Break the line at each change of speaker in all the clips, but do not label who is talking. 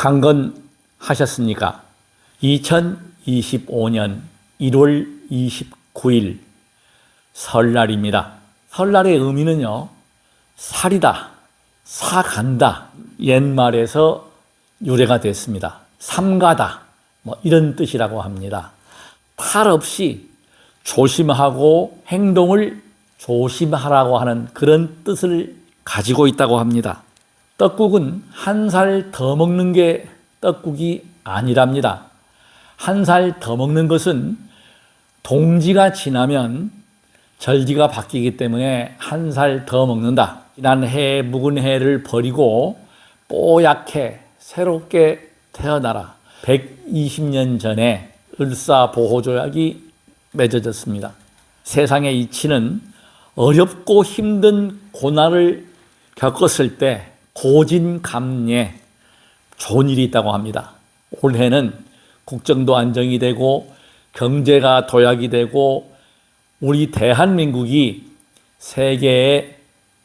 강건하셨습니까? 2025년 1월 29일 설날입니다. 설날의 의미는요, 살이다, 사간다, 옛말에서 유래가 됐습니다. 삼가다, 이런 뜻이라고 합니다. 탈 없이 조심하고 행동을 조심하라고 하는 그런 뜻을 가지고 있다고 합니다. 떡국은 한 살 더 먹는 게 떡국이 아니랍니다. 한 살 더 먹는 것은 동지가 지나면 절기가 바뀌기 때문에 한 살 더 먹는다. 지난 해 묵은 해를 버리고 뽀얗게 새롭게 태어나라. 120년 전에 을사보호조약이 맺어졌습니다. 세상의 이치는 어렵고 힘든 고난을 겪었을 때 고진감래 좋은 일이 있다고 합니다. 올해는 국정도 안정이 되고 경제가 도약이 되고 우리 대한민국이 세계의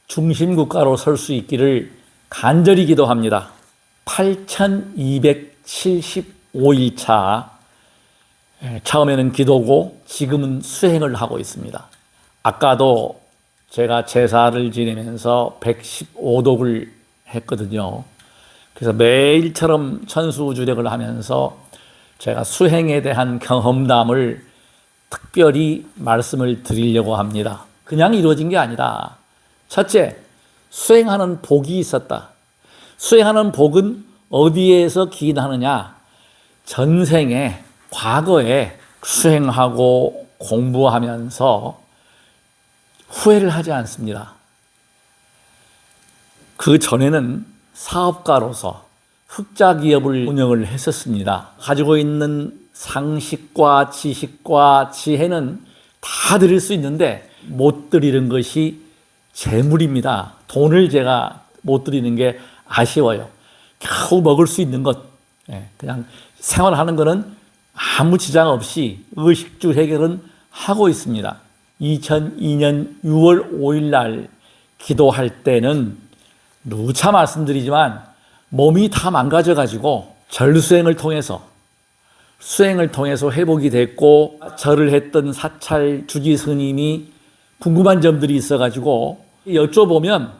중심국가로 설 수 있기를 간절히 기도합니다. 8275일차 처음에는 기도고 지금은 수행을 하고 있습니다. 아까도 제가 제사를 지내면서 115독을 했거든요. 그래서 매일처럼 천수주력을 하면서 제가 수행에 대한 경험담을 특별히 말씀을 드리려고 합니다. 그냥 이루어진 게 아니라 첫째, 수행하는 복이 있었다. 수행하는 복은 어디에서 기인하느냐? 전생에 과거에 수행하고 공부하면서 후회를 하지 않습니다. 그 전에는 사업가로서 흑자기업을 운영을 했었습니다. 가지고 있는 상식과 지식과 지혜는 다 드릴 수 있는데 못 드리는 것이 재물입니다. 돈을 제가 못 드리는 게 아쉬워요. 겨우 먹을 수 있는 것, 그냥 생활하는 거는 아무 지장 없이 의식주 해결은 하고 있습니다. 2002년 6월 5일 날 기도할 때는 누차 말씀드리지만 몸이 다 망가져가지고 절수행을 통해서 회복이 됐고 절을 했던 사찰 주지 스님이 궁금한 점들이 있어가지고 여쭤보면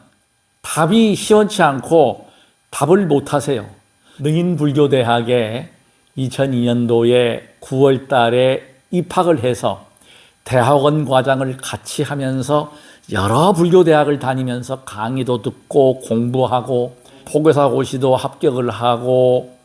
답이 시원치 않고 답을 못 하세요. 능인불교대학에 2002년도에 9월 달에 입학을 해서 대학원 과장을 같이 하면서 여러 불교대학을 다니면서 강의도 듣고 공부하고 포교사고시도 합격을 하고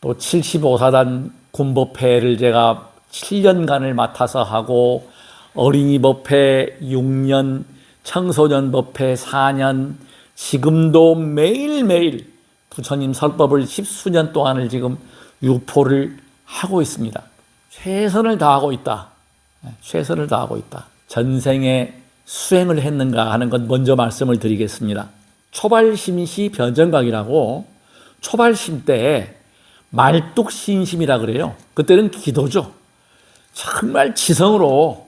또 75사단 군법회를 제가 7년간을 맡아서 하고 어린이 법회 6년, 청소년 법회 4년, 지금도 매일매일 부처님 설법을 10수년 동안을 지금 유포를 하고 있습니다. 최선을 다하고 있다. 최선을 다하고 있다. 전생에 수행을 했는가 하는 것 먼저 말씀을 드리겠습니다. 초발심시 변정각이라고 초발심 때 말뚝신심이라 그래요. 그때는 기도죠. 정말 지성으로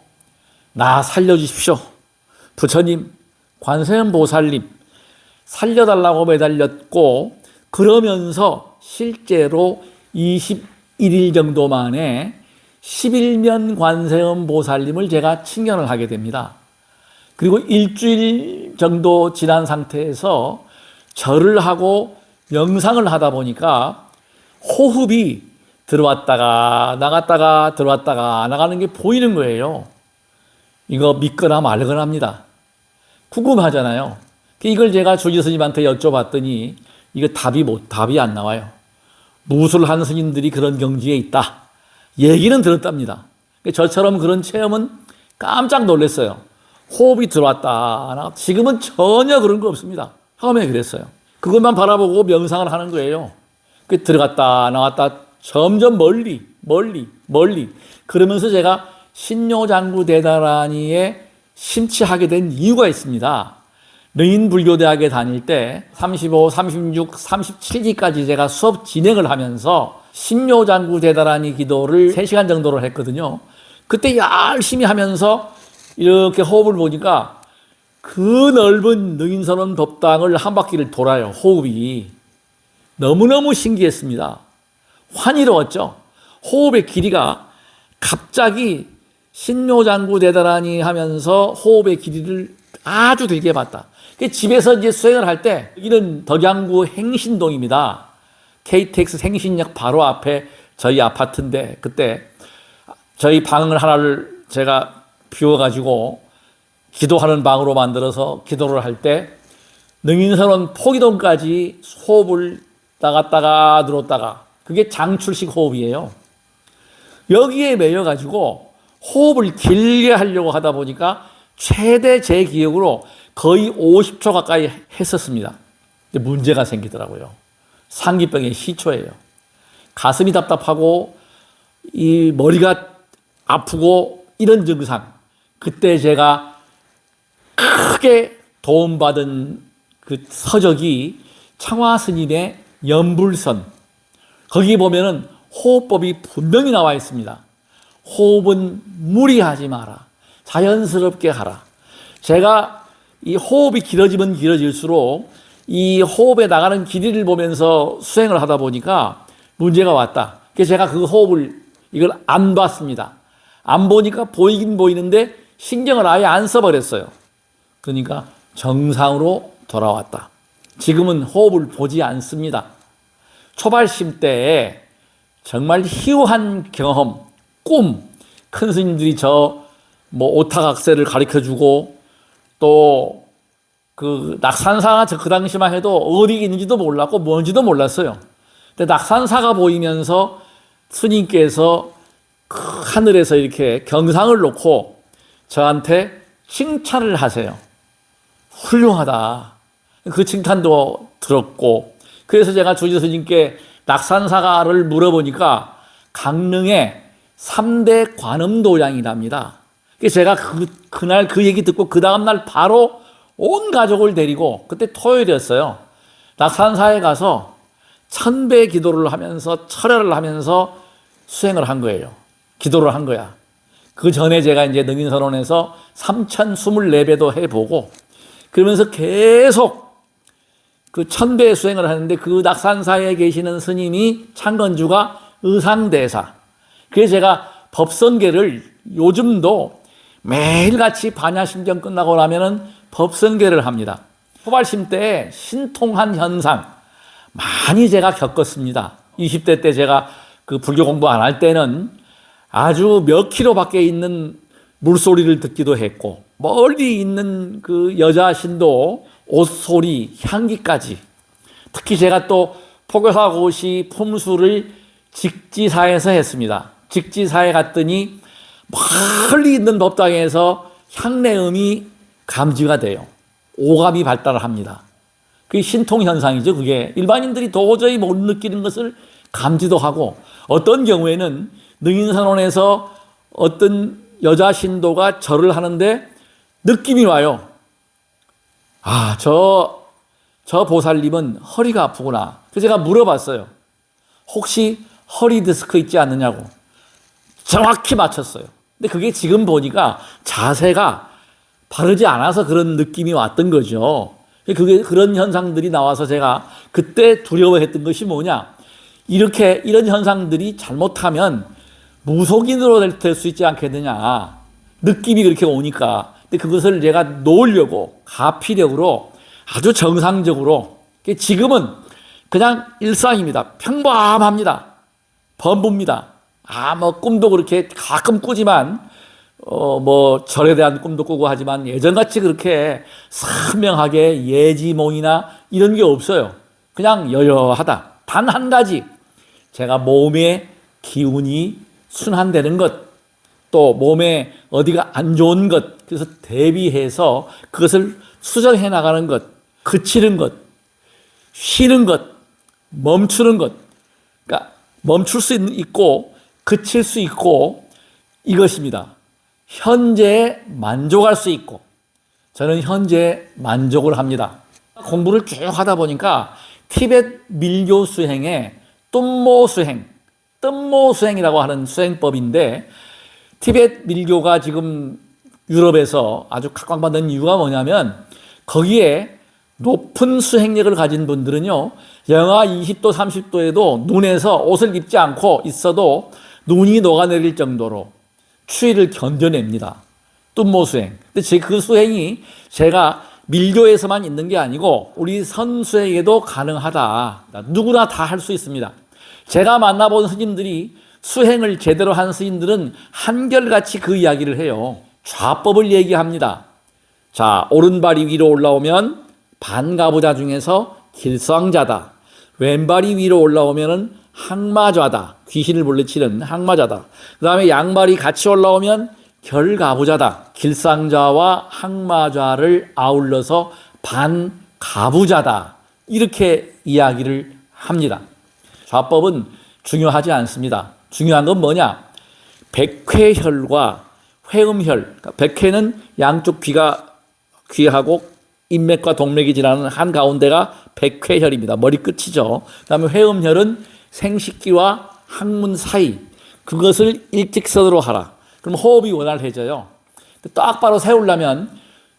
나 살려주십시오. 부처님, 관세음 보살님 살려달라고 매달렸고 그러면서 실제로 21일 정도 만에 11년 관세음 보살님을 제가 칭견을 하게 됩니다. 그리고 일주일 정도 지난 상태에서 절을 하고 명상을 하다 보니까 호흡이 들어왔다가 나갔다가 들어왔다가 나가는 게 보이는 거예요. 이거 믿거나 말거나 합니다. 궁금하잖아요. 이걸 제가 주지 스님한테 여쭤봤더니 이거 답이 안 나와요. 무술한 스님들이 그런 경지에 있다. 얘기는 들었답니다. 저처럼 그런 체험은 깜짝 놀랐어요. 호흡이 들어왔다. 지금은 전혀 그런 거 없습니다. 처음에 그랬어요. 그것만 바라보고 명상을 하는 거예요. 들어갔다 나왔다 점점 멀리. 그러면서 제가 신묘장구 대다라니에 심취하게 된 이유가 있습니다. 능인불교대학에 다닐 때 35, 36, 37기까지 제가 수업 진행을 하면서 신묘장구 대다라니 기도를 3시간 정도를 했거든요. 그때 열심히 하면서 이렇게 호흡을 보니까 그 넓은 능인선원 법당을 한 바퀴를 돌아요. 호흡이. 너무너무 신기했습니다. 환희로웠죠. 호흡의 길이가 갑자기 신묘장구 대단하니 하면서 호흡의 길이를 아주 길게 봤다. 집에서 이제 수행을 할 때, 여기는 덕양구 행신동입니다. KTX 행신역 바로 앞에 저희 아파트인데, 그때 저희 방을 하나를 제가 비워가지고 기도하는 방으로 만들어서 기도를 할 때, 능인선원 포기동까지 호흡을 나갔다가 들었다가, 그게 장출식 호흡이에요. 여기에 매여가지고 호흡을 길게 하려고 하다 보니까 최대 제 기억으로 거의 50초 가까이 했었습니다. 근데 문제가 생기더라고요. 상기병의 시초예요. 가슴이 답답하고 이 머리가 아프고 이런 증상. 그때 제가 크게 도움받은 그 서적이 창화 스님의 연불선. 거기 보면은 호흡법이 분명히 나와 있습니다. 호흡은 무리하지 마라. 자연스럽게 하라. 제가 이 호흡이 길어지면 길어질수록 이 호흡에 나가는 길이를 보면서 수행을 하다 보니까 문제가 왔다. 그래서 제가 그 호흡을 이걸 안 봤습니다. 안 보니까 보이긴 보이는데 신경을 아예 안 써버렸어요. 그러니까 정상으로 돌아왔다. 지금은 호흡을 보지 않습니다. 초발심 때에 정말 희우한 경험, 꿈, 큰 스님들이 오타각세를 가르쳐주고 또 그 낙산사가 그 당시만 해도 어디 있는지도 몰랐고 뭔지도 몰랐어요. 근데 낙산사가 보이면서 스님께서 하늘에서 이렇게 경상을 놓고 저한테 칭찬을 하세요. 훌륭하다. 그 칭찬도 들었고, 그래서 제가 주지 스님께 낙산사가를 물어보니까 강릉의 3대 관음도량이랍니다. 그래서 제가 그날 그 얘기 듣고 그 다음날 바로 온 가족을 데리고, 그때 토요일이었어요. 낙산사에 가서 1000배 기도를 하면서 철야를 하면서 수행을 한 거예요. 기도를 한 거야. 그 전에 제가 이제 능인선원에서 3024배도 해보고, 그러면서 계속 그 1000배 수행을 하는데 그 낙산사에 계시는 스님이 창건주가 의상대사. 그래서 제가 법선계를 요즘도 매일같이 반야심경 끝나고 나면은 법선계를 합니다. 초발심 때 신통한 현상 많이 제가 겪었습니다. 20대 때 제가 그 불교 공부 안 할 때는 아주 몇 킬로 밖에 있는 물소리를 듣기도 했고, 멀리 있는 그 여자 신도 옷소리, 향기까지. 특히 제가 또 포교사고시 품수를 직지사에서 했습니다. 직지사에 갔더니 멀리 있는 법당에서 향내음이 감지가 돼요. 오감이 발달을 합니다. 그게 신통현상이죠. 그게 일반인들이 도저히 못 느끼는 것을 감지도 하고, 어떤 경우에는 능인선원에서 어떤 여자 신도가 절을 하는데 느낌이 와요. 아, 저 보살님은 허리가 아프구나. 그래서 제가 물어봤어요. 혹시 허리 디스크 있지 않느냐고. 정확히 맞췄어요. 근데 그게 지금 보니까 자세가 바르지 않아서 그런 느낌이 왔던 거죠. 그게 그런 현상들이 나와서 제가 그때 두려워했던 것이 뭐냐. 이런 현상들이 잘못하면 무속인으로 될 수 있지 않겠느냐. 느낌이 그렇게 오니까. 근데 그것을 제가 놓으려고 가피력으로 아주 정상적으로, 지금은 그냥 일상입니다. 평범합니다. 범부입니다. 꿈도 그렇게 가끔 꾸지만, 절에 대한 꿈도 꾸고 하지만 예전같이 그렇게 선명하게 예지몽이나 이런 게 없어요. 그냥 여여하다. 단 한 가지, 제가 몸의 기운이 순환되는 것, 또 몸에 어디가 안 좋은 것, 그래서 대비해서 그것을 수정해 나가는 것, 그치는 것, 쉬는 것, 멈추는 것. 그러니까 멈출 수 있고 그칠 수 있고 이것입니다. 현재에 만족할 수 있고, 저는 현재에 만족을 합니다. 공부를 쭉 하다 보니까 티베트 밀교 수행에 뜸모 수행이라고 하는 수행법인데, 티베트 밀교가 지금 유럽에서 아주 각광받는 이유가 뭐냐면 거기에 높은 수행력을 가진 분들은요, 영하 20도, 30도에도 눈에서 옷을 입지 않고 있어도 눈이 녹아내릴 정도로 추위를 견뎌냅니다. 뜸모 수행. 근데 그 수행이 제가 밀교에서만 있는 게 아니고 우리 선수에게도 가능하다. 누구나 다 할 수 있습니다. 제가 만나본 스님들이 수행을 제대로 한 스님들은 한결같이 그 이야기를 해요. 좌법을 얘기합니다. 자, 오른발이 위로 올라오면 반가부좌 중에서 길상자다. 왼발이 위로 올라오면 항마좌다. 귀신을 물리치는 항마좌다. 그 다음에 양발이 같이 올라오면 결가부좌다. 길상좌와 항마좌를 아울러서 반가부좌다. 이렇게 이야기를 합니다. 좌법은 중요하지 않습니다. 중요한 건 뭐냐? 백회혈과 회음혈. 그러니까 백회는 양쪽 귀하고 인맥과 동맥이 지나는 한가운데가 백회혈입니다. 머리 끝이죠. 그 다음에 회음혈은 생식기와 항문 사이. 그것을 일직선으로 하라. 그럼 호흡이 원활해져요. 똑바로 세우려면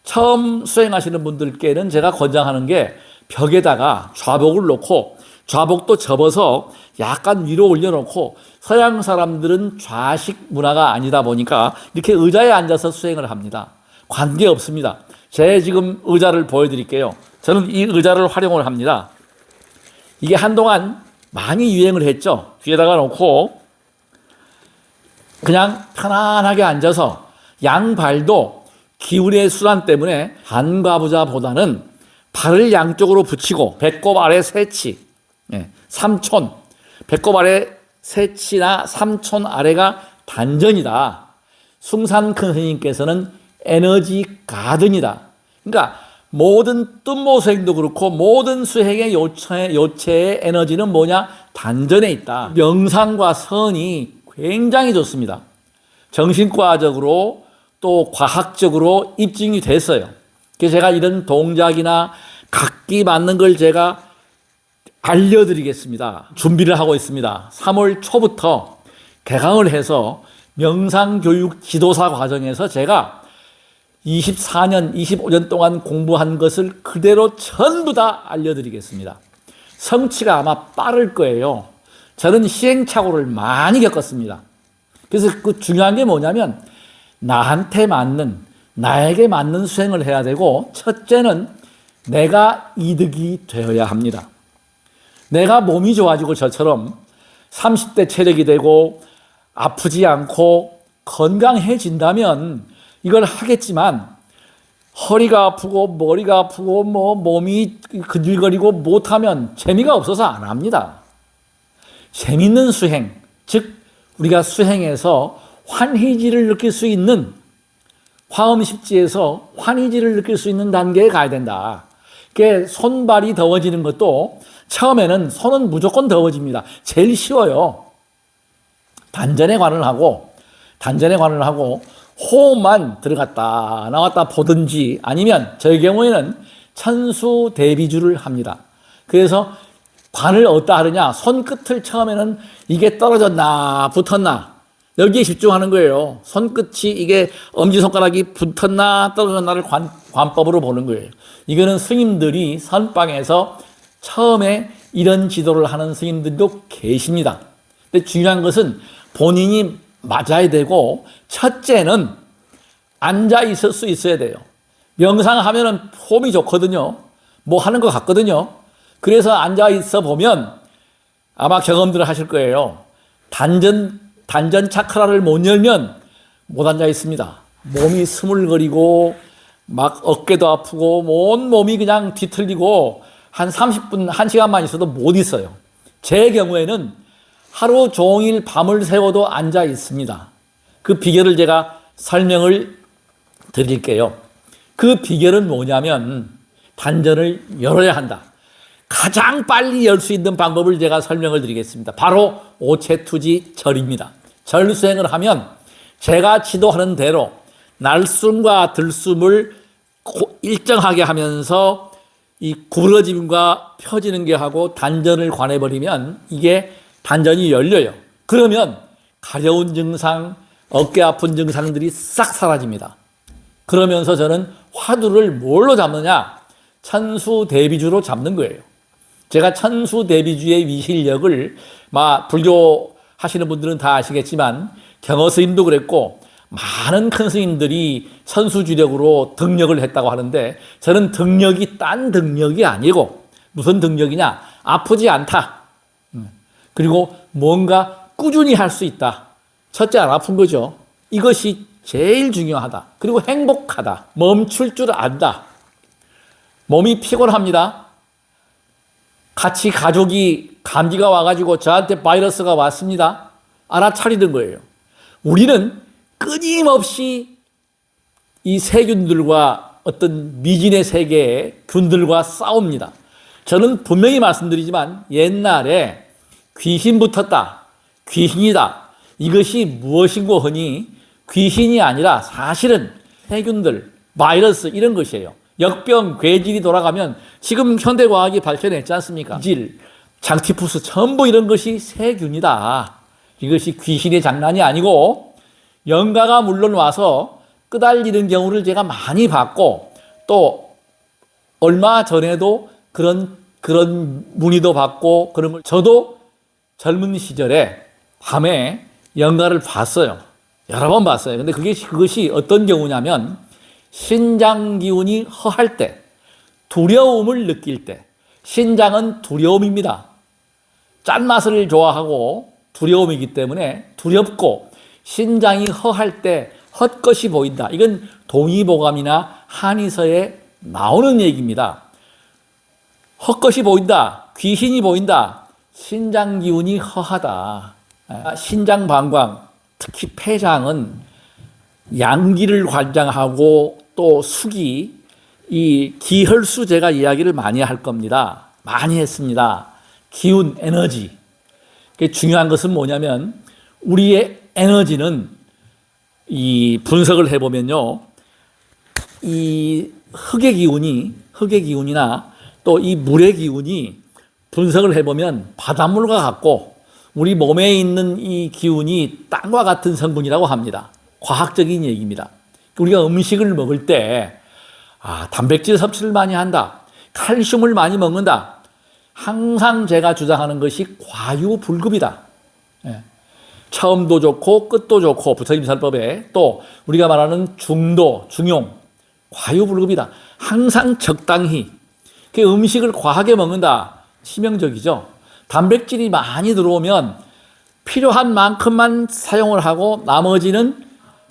처음 수행하시는 분들께는 제가 권장하는 게 벽에다가 좌복을 놓고 좌복도 접어서 약간 위로 올려놓고, 서양 사람들은 좌식 문화가 아니다 보니까 이렇게 의자에 앉아서 수행을 합니다. 관계없습니다. 제 지금 의자를 보여드릴게요. 저는 이 의자를 활용을 합니다. 이게 한동안 많이 유행을 했죠. 뒤에다가 놓고 그냥 편안하게 앉아서 양발도 기운의 순환 때문에 반가부좌보다는 발을 양쪽으로 붙이고 배꼽 아래 세치, 삼촌, 배꼽 아래 세치나 삼촌 아래가 단전이다. 숭산 큰 스님께서는 에너지 가든이다. 그러니까 모든 뜸모 수행도 그렇고 모든 수행의 요체의 에너지는 뭐냐? 단전에 있다. 명상과 선이 굉장히 좋습니다. 정신과적으로 또 과학적으로 입증이 됐어요. 그래서 제가 이런 동작이나 각기 맞는 걸 제가 알려드리겠습니다. 준비를 하고 있습니다. 3월 초부터 개강을 해서 명상교육 지도사 과정에서 제가 24년, 25년 동안 공부한 것을 그대로 전부 다 알려드리겠습니다. 성취가 아마 빠를 거예요. 저는 시행착오를 많이 겪었습니다. 그래서 그 중요한 게 뭐냐면 나한테 맞는, 나에게 맞는 수행을 해야 되고, 첫째는 내가 이득이 되어야 합니다. 내가 몸이 좋아지고 저처럼 30대 체력이 되고 아프지 않고 건강해진다면 이걸 하겠지만, 허리가 아프고 머리가 아프고 몸이 근질거리고 못하면 재미가 없어서 안 합니다. 재밌는 수행, 즉 우리가 수행해서 환희지를 느낄 수 있는, 화엄십지에서 환희지를 느낄 수 있는 단계에 가야 된다. 그게 손발이 더워지는 것도 처음에는 손은 무조건 더워집니다. 제일 쉬워요. 단전에 관을 하고 호흡만 들어갔다 나왔다 보든지, 아니면 저의 경우에는 천수대비주를 합니다. 그래서 관을 어디다 하느냐? 손끝을 처음에는 이게 떨어졌나 붙었나 여기에 집중하는 거예요. 손끝이 이게 엄지손가락이 붙었나 떨어졌나를 관법으로 보는 거예요. 이거는 스님들이 선방에서 처음에 이런 지도를 하는 스님들도 계십니다. 근데 중요한 것은 본인이 맞아야 되고, 첫째는 앉아 있을 수 있어야 돼요. 명상하면은 폼이 좋거든요. 뭐 하는 것 같거든요. 그래서 앉아 있어 보면 아마 경험들을 하실 거예요. 단전 차크라를 못 열면 못 앉아 있습니다. 몸이 스물거리고 막 어깨도 아프고 온 몸이 그냥 뒤틀리고 한 30분, 1시간만 있어도 못 있어요. 제 경우에는 하루 종일 밤을 새워도 앉아 있습니다. 그 비결을 제가 설명을 드릴게요. 그 비결은 뭐냐면 단전을 열어야 한다. 가장 빨리 열 수 있는 방법을 제가 설명을 드리겠습니다. 바로 오체투지 절입니다. 절 수행을 하면 제가 지도하는 대로 날숨과 들숨을 일정하게 하면서 이 구부러짐과 펴지는 게 하고 단전을 관해버리면 이게 단전이 열려요. 그러면 가려운 증상, 어깨 아픈 증상들이 싹 사라집니다. 그러면서 저는 화두를 뭘로 잡느냐? 천수대비주로 잡는 거예요. 제가 천수대비주의 위실력을 불교 하시는 분들은 다 아시겠지만 경허 스님도 그랬고 많은 큰 스님들이 천수주력으로 등력을 했다고 하는데 저는 등력이 딴 등력이 아니고 무슨 등력이냐? 아프지 않다. 그리고 뭔가 꾸준히 할 수 있다. 첫째 안 아픈 거죠. 이것이 제일 중요하다. 그리고 행복하다. 멈출 줄 안다. 몸이 피곤합니다. 같이 가족이 감기가 와가지고 저한테 바이러스가 왔습니다. 알아차리는 거예요. 우리는 끊임없이 이 세균들과 어떤 미진의 세계의 균들과 싸웁니다. 저는 분명히 말씀드리지만 옛날에 귀신 붙었다, 귀신이다. 이것이 무엇인고 하니 귀신이 아니라 사실은 세균들, 바이러스 이런 것이에요. 역병, 괴질이 돌아가면 지금 현대과학이 밝혀냈지 않습니까? 질, 장티푸스 전부 이런 것이 세균이다. 이것이 귀신의 장난이 아니고 영가가 물론 와서 끄달리는 경우를 제가 많이 봤고 또 얼마 전에도 그런 문의도 받고 그런 걸 저도 젊은 시절에 밤에 영가를 봤어요. 여러 번 봤어요. 근데 그것이 어떤 경우냐면 신장 기운이 허할 때, 두려움을 느낄 때, 신장은 두려움입니다. 짠맛을 좋아하고 두려움이기 때문에 두렵고 신장이 허할 때 헛것이 보인다. 이건 동의보감이나 한의서에 나오는 얘기입니다. 헛것이 보인다. 귀신이 보인다. 신장 기운이 허하다. 신장 방광, 특히 폐장은 양기를 관장하고 또 숙이 이 기혈수 제가 이야기를 많이 할 겁니다. 많이 했습니다. 기운, 에너지. 중요한 것은 뭐냐면 우리의 에너지는 이 분석을 해보면요. 이 흙의 기운이나 또 이 물의 기운이 분석을 해보면 바닷물과 같고 우리 몸에 있는 이 기운이 땅과 같은 성분이라고 합니다. 과학적인 얘기입니다. 우리가 음식을 먹을 때 단백질 섭취를 많이 한다. 칼슘을 많이 먹는다. 항상 제가 주장하는 것이 과유불급이다. 처음도 좋고 끝도 좋고 부처님설법에 또 우리가 말하는 중도, 중용, 과유불급이다. 항상 적당히. 그 음식을 과하게 먹는다. 치명적이죠. 단백질이 많이 들어오면 필요한 만큼만 사용을 하고 나머지는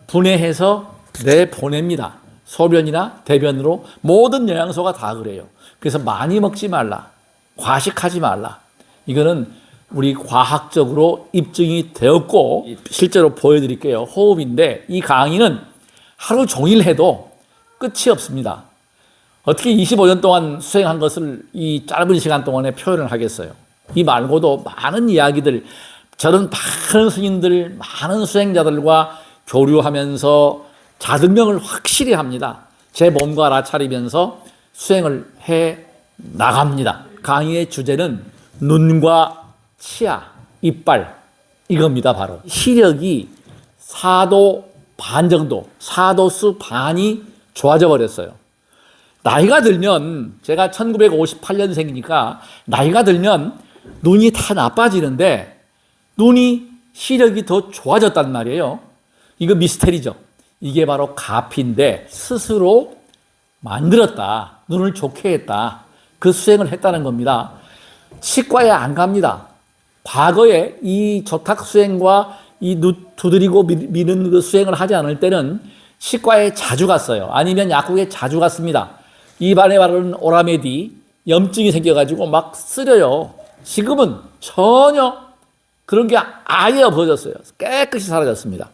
분해해서 내보냅니다. 소변이나 대변으로 모든 영양소가 다 그래요. 그래서 많이 먹지 말라. 과식하지 말라. 이거는 우리 과학적으로 입증이 되었고 실제로 보여드릴게요. 호흡인데 이 강의는 하루 종일 해도 끝이 없습니다. 어떻게 25년 동안 수행한 것을 이 짧은 시간 동안에 표현을 하겠어요. 이 말고도 많은 이야기들, 저는 많은 스님들, 많은 수행자들과 교류하면서 자등명을 확실히 합니다. 제 몸과 알아차리면서 수행을 해 나갑니다. 강의의 주제는 눈과 치아, 이빨 이겁니다. 바로 시력이 4도 반 정도, 4도수 반이 좋아져 버렸어요. 나이가 들면 제가 1958년생이니까 나이가 들면 눈이 다 나빠지는데 눈이 시력이 더 좋아졌단 말이에요. 이거 미스테리죠. 이게 바로 가피인데 스스로 만들었다. 눈을 좋게 했다. 그 수행을 했다는 겁니다. 치과에 안 갑니다. 과거에 이 조탁 수행과 이 두드리고 미는 그 수행을 하지 않을 때는 치과에 자주 갔어요. 아니면 약국에 자주 갔습니다. 입안에 바르는 오라메디 염증이 생겨가지고 막 쓰려요. 지금은 전혀 그런 게 아예 없어졌어요. 깨끗이 사라졌습니다.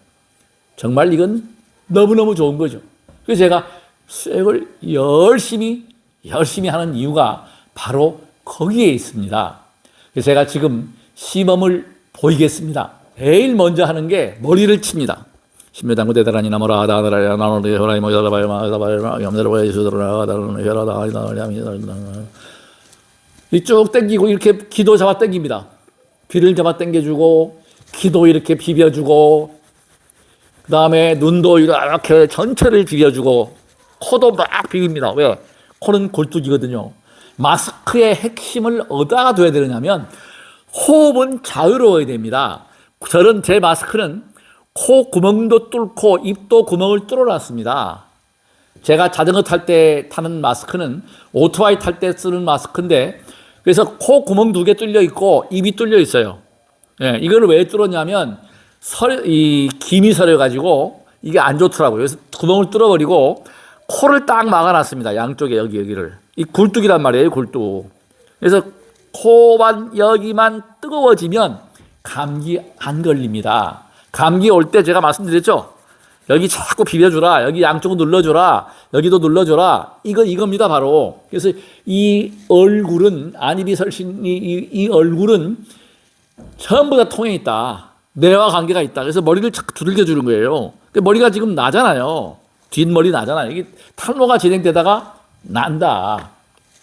정말 이건 너무너무 좋은 거죠. 그래서 제가 수행을 열심히 하는 이유가 바로 거기에 있습니다. 그래서 제가 지금 시범을 보이겠습니다. 제일 먼저 하는 게 머리를 칩니다. 신묘당구 대단하니 나무라 다다라야 나노리 호라이 모자라바야 마자바야 염자라바야 수드라가 다르는 혈하다 아니다 쭉 당기고 이렇게 기도 잡아 당깁니다. 귀를 잡아 당겨주고 귀도 이렇게 비벼주고 그 다음에 눈도 이렇게 전체를 비벼주고 코도 막 비빕니다. 왜? 코는 굴뚝이거든요. 마스크의 핵심을 어디다가 둬야 되느냐면 호흡은 자유로워야 됩니다. 저는 제 마스크는 코 구멍도 뚫고 입도 구멍을 뚫어놨습니다. 제가 자전거 탈 때 타는 마스크는 오토바이 탈 때 쓰는 마스크인데 그래서 코 구멍 2개 뚫려 있고 입이 뚫려 있어요. 예, 이걸 왜 뚫었냐면 이 김이 서려가지고 이게 안 좋더라고요. 그래서 구멍을 뚫어버리고 코를 딱 막아놨습니다. 양쪽에 여기를. 이 굴뚝이란 말이에요. 굴뚝. 그래서 코만 여기만 뜨거워지면 감기 안 걸립니다. 감기 올 때 제가 말씀드렸죠. 여기 자꾸 비벼주라. 여기 양쪽을 눌러주라. 여기도 눌러주라. 이겁니다, 바로. 그래서 이 얼굴은, 안입이 설신이, 이 얼굴은 전부 다 통해 있다. 뇌와 관계가 있다. 그래서 머리를 자꾸 두들겨 주는 거예요. 머리가 지금 나잖아요. 뒷머리 나잖아요. 이게 탈모가 진행되다가 난다.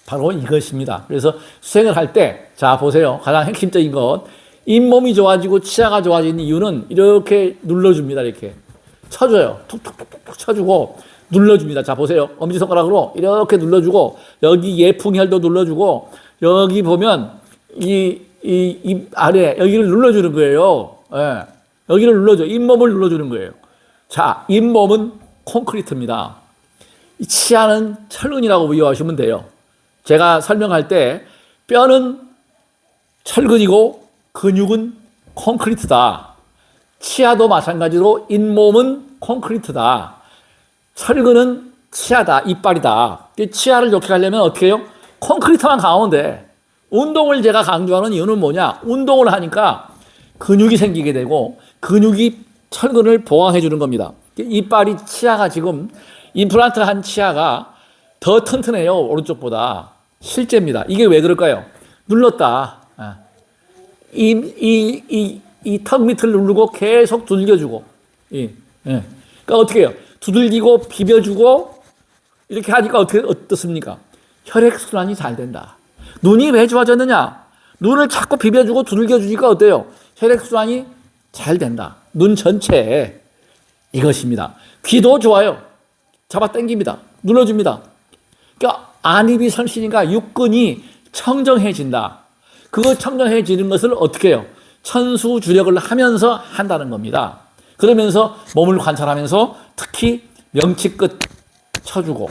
바로 이것입니다. 그래서 수행을 할 때, 자, 보세요. 가장 핵심적인 것. 잇몸이 좋아지고 치아가 좋아지는 이유는 이렇게 눌러줍니다. 이렇게. 쳐줘요. 툭툭툭툭 쳐주고 눌러줍니다. 자, 보세요. 엄지손가락으로 이렇게 눌러주고 여기 예풍혈도 눌러주고 여기 보면 이 아래 여기를 눌러주는 거예요. 예. 여기를 눌러줘. 잇몸을 눌러주는 거예요. 자, 잇몸은 콘크리트입니다. 이 치아는 철근이라고 이해하시면 돼요. 제가 설명할 때 뼈는 철근이고 근육은 콘크리트다. 치아도 마찬가지로 잇몸은 콘크리트다. 철근은 치아다, 이빨이다. 치아를 좋게 하려면 어떻게 해요? 콘크리트만 강하면 돼. 운동을 제가 강조하는 이유는 뭐냐? 운동을 하니까 근육이 생기게 되고 근육이 철근을 보강해 주는 겁니다. 이빨이 치아가 지금 임플란트 한 치아가 더 튼튼해요. 오른쪽보다. 실제입니다. 이게 왜 그럴까요? 눌렀다. 이 턱 밑을 누르고 계속 두들겨주고. 그러니까 어떻게 해요? 두들기고 비벼주고 이렇게 하니까 어떻습니까? 혈액순환이 잘 된다. 눈이 왜 좋아졌느냐? 눈을 자꾸 비벼주고 두들겨주니까 어때요? 혈액순환이 잘 된다. 눈 전체에 이것입니다. 귀도 좋아요. 잡아당깁니다. 눌러줍니다. 그러니까 안입이 설시니까 육근이 청정해진다. 그거 청정해지는 것을 어떻게 해요? 천수주력을 하면서 한다는 겁니다. 그러면서 몸을 관찰하면서 특히 명치 끝 쳐주고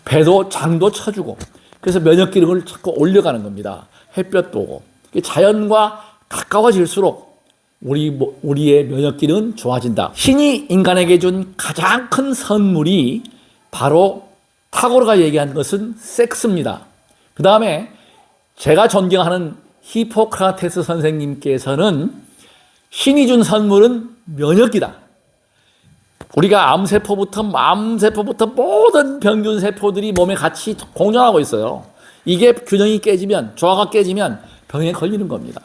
배도 장도 쳐주고 그래서 면역 기능을 자꾸 올려가는 겁니다. 햇볕 보고 자연과 가까워질수록 우리의 면역 기능은 좋아진다. 신이 인간에게 준 가장 큰 선물이 바로 타고르가 얘기한 것은 섹스입니다. 그 다음에 제가 존경하는 히포크라테스 선생님께서는 신이 준 선물은 면역이다. 우리가 암세포부터 모든 병균세포들이 몸에 같이 공존하고 있어요. 이게 균형이 깨지면, 조화가 깨지면 병에 걸리는 겁니다.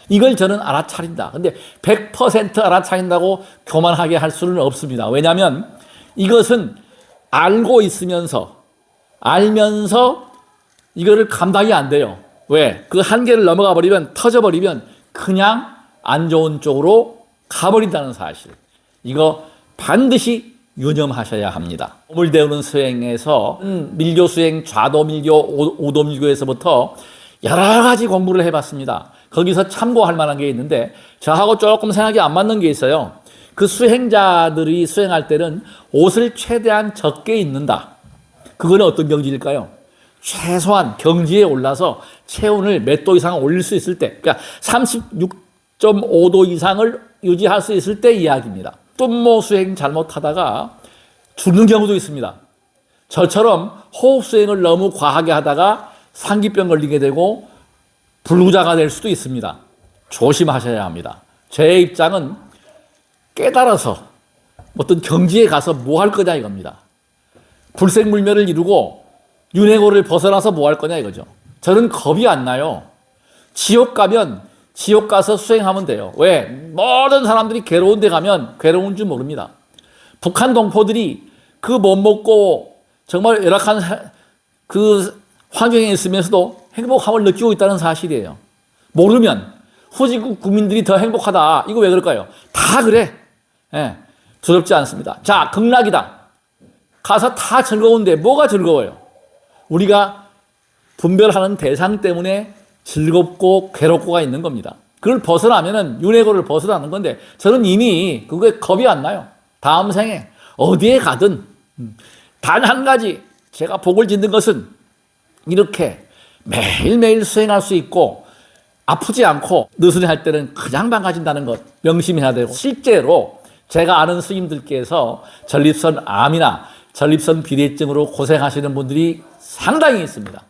이걸 저는 알아차린다. 근데 100% 알아차린다고 교만하게 할 수는 없습니다. 왜냐하면 이것은 알고 있으면서, 알면서 이거를 감당이 안 돼요. 왜? 그 한계를 넘어가 버리면, 터져버리면 그냥 안 좋은 쪽으로 가버린다는 사실. 이거 반드시 유념하셔야 합니다. 몸을 배우는 수행에서 밀교 수행, 좌도 밀교, 우도 밀교에서부터 여러 가지 공부를 해봤습니다. 거기서 참고할 만한 게 있는데 저하고 조금 생각이 안 맞는 게 있어요. 그 수행자들이 수행할 때는 옷을 최대한 적게 입는다. 그거는 어떤 경지일까요? 최소한 경지에 올라서 체온을 몇 도 이상 올릴 수 있을 때, 그러니까 36.5도 이상을 유지할 수 있을 때 이야기입니다. 뚠모 수행 잘못하다가 죽는 경우도 있습니다. 저처럼 호흡 수행을 너무 과하게 하다가 상기병 걸리게 되고 불구자가 될 수도 있습니다. 조심하셔야 합니다. 제 입장은 깨달아서 어떤 경지에 가서 뭐 할 거냐 이겁니다. 불생물멸을 이루고 윤회고를 벗어나서 뭐 할 거냐 이거죠. 저는 겁이 안 나요. 지옥 가면 지옥 가서 수행하면 돼요. 왜? 모든 사람들이 괴로운 데 가면 괴로운 줄 모릅니다. 북한 동포들이 그 못 먹고 정말 열악한 그 환경에 있으면서도 행복함을 느끼고 있다는 사실이에요. 모르면 후진국 국민들이 더 행복하다. 이거 왜 그럴까요? 다 그래. 예, 두렵지 않습니다. 자, 극락이다. 가서 다 즐거운데 뭐가 즐거워요? 우리가 분별하는 대상 때문에 즐겁고 괴롭고가 있는 겁니다. 그걸 벗어나면은 윤회고를 벗어나는 건데 저는 이미 그거에 겁이 안 나요. 다음 생에 어디에 가든 단 한 가지 제가 복을 짓는 것은 이렇게 매일매일 수행할 수 있고 아프지 않고 느슨히 할 때는 그냥 망가진다는 것 명심해야 되고, 실제로 제가 아는 스님들께서 전립선 암이나 전립선 비대증으로 고생하시는 분들이 상당히 있습니다.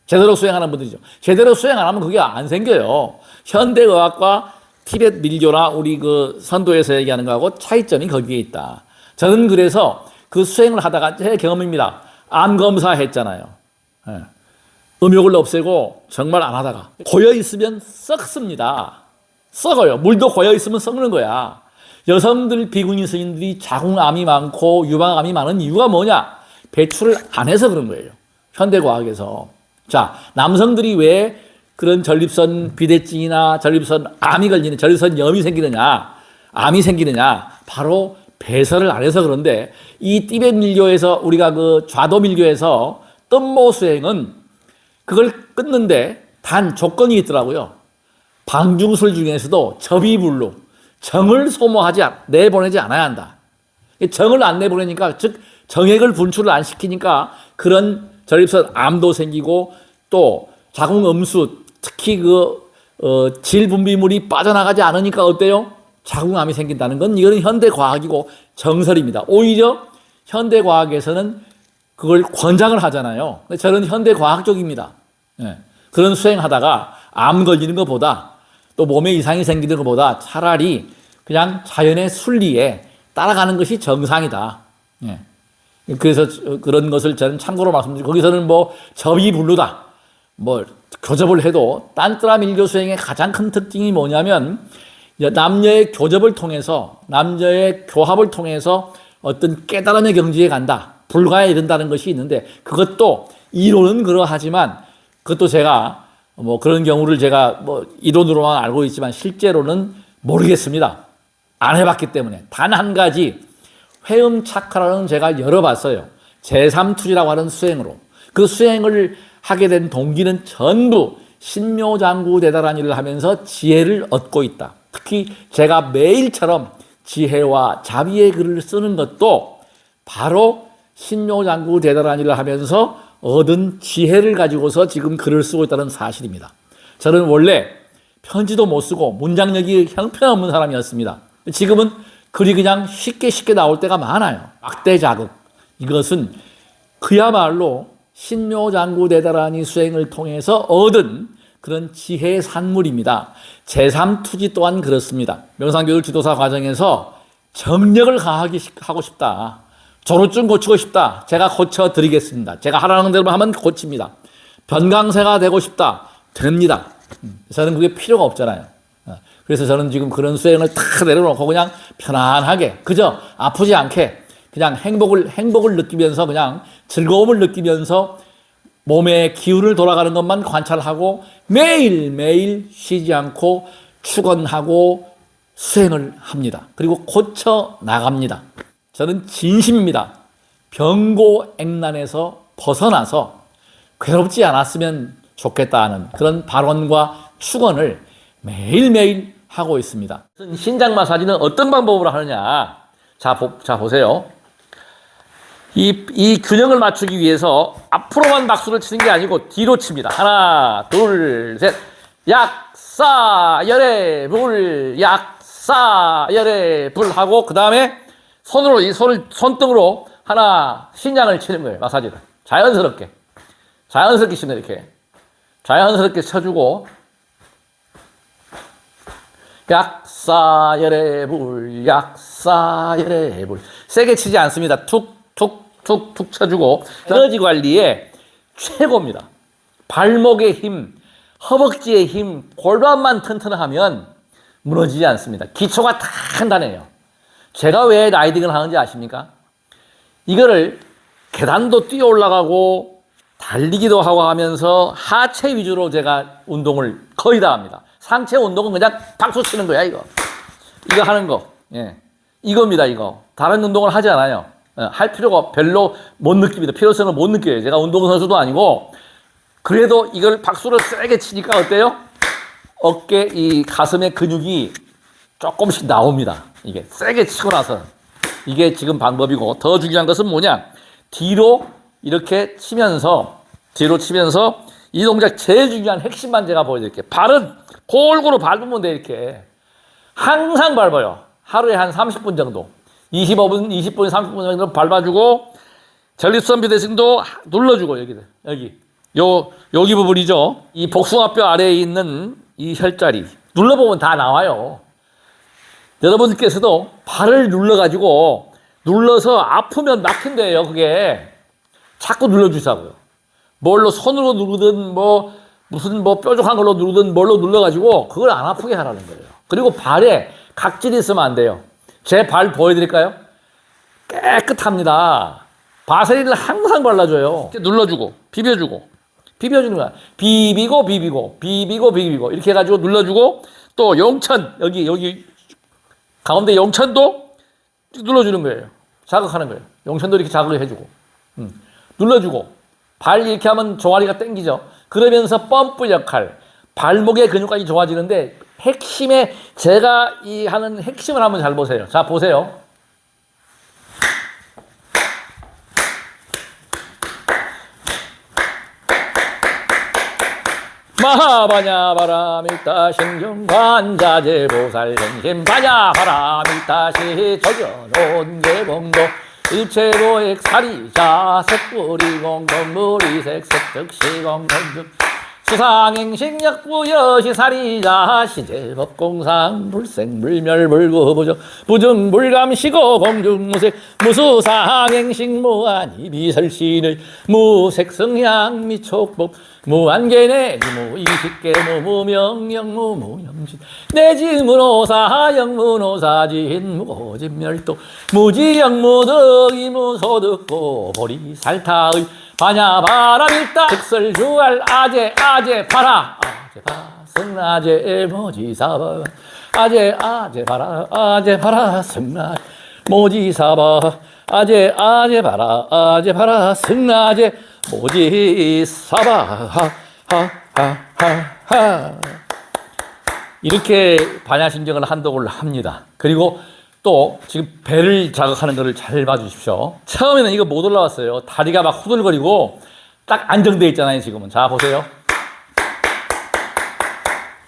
제대로 수행하는 분들이죠. 제대로 수행 안 하면 그게 안 생겨요. 현대의학과 티벳 밀교나 우리 그 선도에서 얘기하는 거하고 차이점이 거기에 있다. 저는 그래서 그 수행을 하다가 제 경험입니다. 암 검사 했잖아요. 예. 음욕을 없애고 정말 안 하다가 고여 있으면 썩습니다. 썩어요. 물도 고여 있으면 썩는 거야. 여성들 비구니 스님들이 자궁암이 많고 유방암이 많은 이유가 뭐냐? 배출을 안 해서 그런 거예요. 현대과학에서. 자, 남성들이 왜 그런 전립선 비대증이나 전립선 암이 걸리는, 전립선 염이 생기느냐, 암이 생기느냐, 바로 배설을 안 해서 그런데, 이 티벳 밀교에서 우리가 그 좌도 밀교에서 뜸모 수행은 그걸 끊는데 단 조건이 있더라고요. 방중술 중에서도 접이불로 정을 소모하지 내보내지 않아야 한다. 정을 안 내보내니까, 즉 정액을 분출을 안 시키니까 그런 전립선 암도 생기고 또 자궁음수, 특히 질 분비물이 빠져나가지 않으니까 어때요? 자궁암이 생긴다는 건 이거는 현대과학이고 정설입니다. 오히려 현대과학에서는 그걸 권장을 하잖아요. 저는 현대과학 쪽입니다. 예. 그런 수행하다가 암 걸리는 것보다 또 몸에 이상이 생기는 것보다 차라리 그냥 자연의 순리에 따라가는 것이 정상이다. 예. 그래서 그런 것을 저는 참고로 말씀드리고, 거기서는 뭐 접이 불루다, 뭐 교접을 해도 딴뜨라 밀교 수행의 가장 큰 특징이 뭐냐면 남녀의 교접을 통해서, 남녀의 교합을 통해서 어떤 깨달음의 경지에 간다, 불가에 이른다는 것이 있는데, 그것도 이론은 그러하지만 그것도 제가 뭐 그런 경우를 제가 뭐 이론으로만 알고 있지만 실제로는 모르겠습니다. 안 해봤기 때문에. 단 한 가지 회음 착화라는 제가 열어봤어요. 제3투지라고 하는 수행으로. 그 수행을 하게 된 동기는 전부 신묘장구 대단한 일을 하면서 지혜를 얻고 있다. 특히 제가 매일처럼 지혜와 자비의 글을 쓰는 것도 바로 신묘장구 대단한 일을 하면서 얻은 지혜를 가지고서 지금 글을 쓰고 있다는 사실입니다. 저는 원래 편지도 못 쓰고 문장력이 형편없는 사람이었습니다. 지금은 글이 그냥 쉽게 나올 때가 많아요. 막대 자극. 이것은 그야말로 신묘장구 대단하니 수행을 통해서 얻은 그런 지혜의 산물입니다. 제3투지 또한 그렇습니다. 명상교육 지도사 과정에서 정력을 하고 싶다. 조루증 고치고 싶다. 제가 고쳐드리겠습니다. 제가 하라는 대로 하면 고칩니다. 변강세가 되고 싶다. 됩니다. 저는 그게 필요가 없잖아요. 그래서 저는 지금 그런 수행을 다 내려놓고 그냥 편안하게, 그저 아프지 않게 그냥 행복을 느끼면서, 그냥 즐거움을 느끼면서 몸의 기운을 돌아가는 것만 관찰하고 매일매일 쉬지 않고 축원하고 수행을 합니다. 그리고 고쳐 나갑니다. 저는 진심입니다. 병고액난에서 벗어나서 괴롭지 않았으면 좋겠다는 그런 발언과 축원을 매일매일 하고 있습니다. 신장 마사지는 어떤 방법으로 하느냐? 자 보세요. 이 균형을 맞추기 위해서 앞으로만 박수를 치는 게 아니고 뒤로 칩니다. 하나, 둘, 셋. 약사 열애 불, 약사 열애 불 하고, 그 다음에 손으로, 이 손등으로 하나 신장을 치는 거예요. 마사지를 자연스럽게 치면 이렇게 자연스럽게 쳐주고, 약사열애불, 약사열애불. 세게 치지 않습니다. 툭툭툭툭 쳐주고. 에너지 관리에 최고입니다. 발목의 힘, 허벅지의 힘, 골반만 튼튼하면 무너지지 않습니다. 기초가 단단해요. 제가 왜 라이딩을 하는지 아십니까? 이거를 계단도 뛰어 올라가고 달리기도 하고 하면서 하체 위주로 제가 운동을 거의 다 합니다. 상체 운동은 그냥 박수 치는 거야, 이거 하는 거. 예. 이겁니다, 이거. 다른 운동을 하지 않아요. 할 필요가 별로 못 느낍니다. 필요성을 못 느껴요. 제가 운동선수도 아니고. 그래도 이걸 박수를 세게 치니까 어때요? 어깨, 이 가슴의 근육이 조금씩 나옵니다. 이게 세게 치고 나서. 이게 지금 방법이고, 더 중요한 것은 뭐냐? 뒤로 이렇게 치면서, 이 동작 제일 중요한 핵심만 제가 보여드릴게요. 발은 골고루 밟으면 돼, 이렇게. 항상 밟아요. 하루에 한 30분 정도. 25분, 20분, 30분 정도 밟아주고, 전립선 비대칭도 눌러주고, 여기 부분이죠. 이 복숭아뼈 아래에 있는 이 혈자리. 눌러보면 다 나와요. 여러분께서도 발을 눌러서 아프면 막힌대요, 그게. 자꾸 눌러주자고요. 뭘로 손으로 누르든 무슨 뾰족한 걸로 누르든 뭘로 눌러가지고 그걸 안 아프게 하라는 거예요. 그리고 발에 각질이 있으면 안 돼요. 제 발 보여드릴까요? 깨끗합니다. 바세린을 항상 발라줘요. 눌러주고 비벼주는 거야. 비비고 이렇게 해가지고 눌러주고, 또 용천 여기 가운데 용천도 눌러주는 거예요. 자극하는 거예요. 용천도 이렇게 자극을 해주고, 눌러주고, 발 이렇게 하면 종아리가 당기죠. 그러면서 펌프 역할, 발목의 근육까지 좋아지는데, 제가 하는 핵심을 한번 잘 보세요. 자, 보세요. 마하바냐 바라밀다 신경관자재 보살행심 바냐 바라밀다시 조견온 개봉도 일체로액 사리자 색불이공동 무리색 색득시공동중 수상행식역부여시 사리자 시제법공상 불생불멸불구 부중 불감시고 공중무색 무수상행식 무한이비설신을 무색성향 미촉법 무한계내 무이식계 무무명령 무무염신 내지무노사 영무노사진 무고진멸도 무지영무덕이 무소득고 보리살타의 바냐바라밀다 특설주알 아제 바라 성나제 모지사바 아제 바라 성나제 모지사바 아제 바라 성나제 모지사바 하하하하. 이렇게 반야심경을 한독을 합니다. 그리고 또 지금 배를 자극하는 것을 잘 봐주십시오. 처음에는 이거 못 올라왔어요. 다리가 막 후들거리고 딱 안정되어 있잖아요. 지금은. 자, 보세요.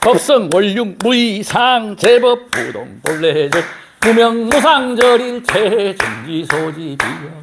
법성 원융 무이상 제법 부동 본래적 무명무상절일체 정지소지 비영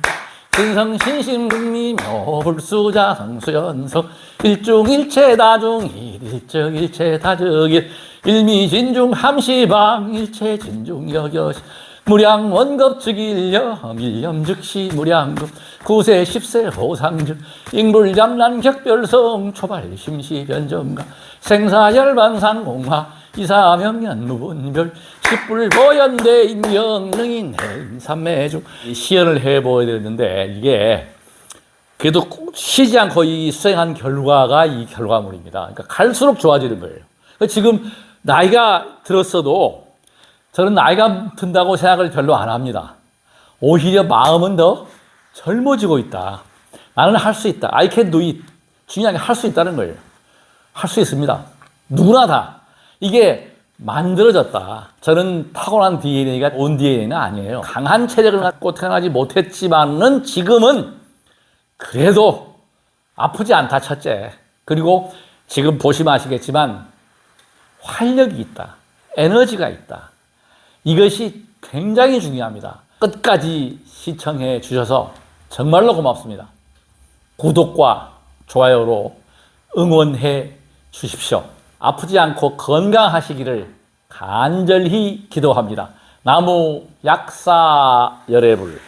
신성신심국미묘 불수자성수연성 일중일체 다중일 일적일체 다적일 일미진중 함시방 일체 진중여겨시 무량원겁즉일염 일염즉시 무량급 구세 십세 호상즉 잉불잠난 격별성 초발심시변정가 생사열반상공화 이사명연 무분별 십불보연대 인경능인 해인삼매중 시연을 해보아야 되는데 이게 그래도 쉬지 않고 이 수행한 결과가 이 결과물입니다. 그러니까 갈수록 좋아지는 거예요. 지금 나이가 들었어도 저는 나이가 든다고 생각을 별로 안 합니다. 오히려 마음은 더 젊어지고 있다. 나는 할 수 있다. I can do it. 중요한 게 할 수 있다는 거예요. 할 수 있습니다. 누구나 다. 이게 만들어졌다. 저는 타고난 DNA가 온 DNA는 아니에요. 강한 체력을 갖고 태어나지 못했지만은 지금은 그래도 아프지 않다, 첫째. 그리고 지금 보시면 아시겠지만 활력이 있다. 에너지가 있다. 이것이 굉장히 중요합니다. 끝까지 시청해 주셔서 정말로 고맙습니다. 구독과 좋아요로 응원해 주십시오. 아프지 않고 건강하시기를 간절히 기도합니다. 나무 약사 열애불.